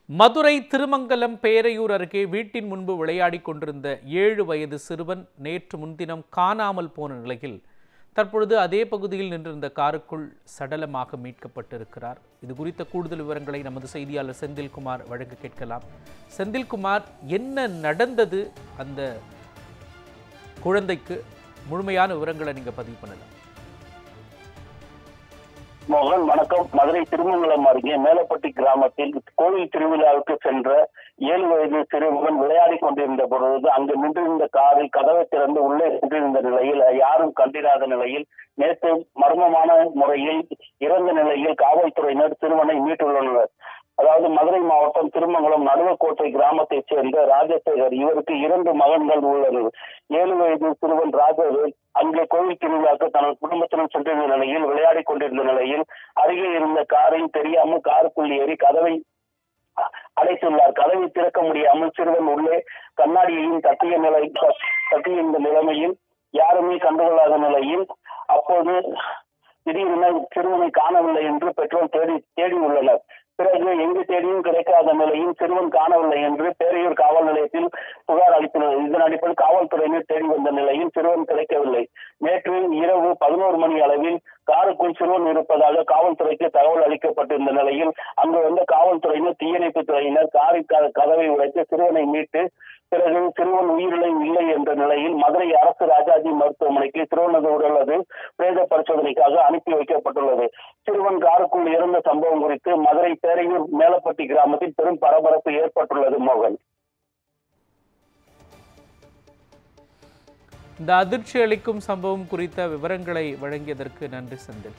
மதுரை திருமங்கலம் பேரையூர் அருகே வீட்டின் முன்பு விளையாடிக் கொண்டிருந்த 7 வயது சிறுவன் நேற்று முன்தினம் காணாமல் போன நிலையில் தற்பொழுது அதே பகுதியில் நின்றிருந்த காருக்குள் சடலமாக மீட்கப்பட்டிருக்கிறார். இது குறித்த கூடுதல் விவரங்களை நமது செய்தியாளர் செந்தில்குமார் வழங்க கேட்கலாம். செந்தில்குமார், என்ன நடந்தது? அந்த குழந்தைக்கு முழுமையான விவரங்களை நீங்க பதிவு பண்ணலாம். மோகன், வணக்கம். மதுரை திருமங்கலம் அருகே மேலப்பட்டி கிராமத்தில் கோவில் திருவிழாவுக்கு சென்ற 7 வயது சிறுவன் விளையாடி கொண்டிருந்த பொழுது அங்கு நின்றிருந்த காரில் கதவை திறந்து உள்ளே சென்றிருந்த நிலையில் யாரும் கண்டிராத நிலையில் நேற்று மர்மமான முறையில் இறந்த நிலையில் காவல்துறையினர் சிறுவனை மீட்டுள்ளனர். அதாவது மதுரை மாவட்டம் திருமங்கலம் நடுவக்கோட்டை கிராமத்தைச் சேர்ந்த ராஜசேகர். இவருக்கு 2 மகன்கள் உள்ளனர். 7 வயது சிறுவன் ராஜவேல் அங்கே கோவில் திருவிழாவுக்கு தனது குடும்பத்துடன் சென்றிருந்த நிலையில் விளையாடி கொண்டிருந்த நிலையில் அருகே இருந்த காரில் தெரியாமல் காருக்குள் ஏறி கதவை அடைத்துள்ளார். கதவை திறக்க முடியாமல் சிறுவன் உள்ளே கண்ணாடியையும் தட்டியிருந்த நிலைமையில் யாருமே கண்டுகொள்ளாத நிலையில் அப்போது திடீரென சிறுவனை காணவில்லை என்று பெற்றோர் தேடி உள்ளனர். பிறகு எங்கு தேடியும் கிடைக்காத நிலையில் சிறுவன் காணவில்லை என்று பேரையூர் காவல் நிலையத்தில் புகார் அளித்துள்ளனர். இதன் அடிப்படையில் காவல்துறையினர் தேடி வந்த நிலையில் சிறுவன் கிடைக்கவில்லை. நேற்று இரவு 11 மணி அளவில் காருக்குள் சிறுவன் இருப்பதாக காவல்துறைக்கு தகவல் அளிக்கப்பட்டிருந்த நிலையில் அங்கு வந்த காவல்துறையினர், தீயணைப்பு துறையினர் காரின் கதவை உடைத்து சிறுவனை மீட்டு பிறகு சிறுவன் உயிரிழை இல்லை என்ற நிலையில் மதுரை அரசு ராஜாஜி மருத்துவமனைக்கு சிறுவனது உடலது பிரேத பரிசோதனைக்காக அனுப்பி வைக்கப்பட்டுள்ளது. சிறுவன் காருக்குள் இறந்த சம்பவம் குறித்து மதுரை பேரையூர் மேலப்பட்டி கிராமத்தில் பெரும் பரபரப்பு ஏற்பட்டுள்ளது. மோகன், இந்த அதிர்ச்சி அளிக்கும் சம்பவம் குறித்த விவரங்களை வழங்கியதற்கு நன்றி செந்தில்.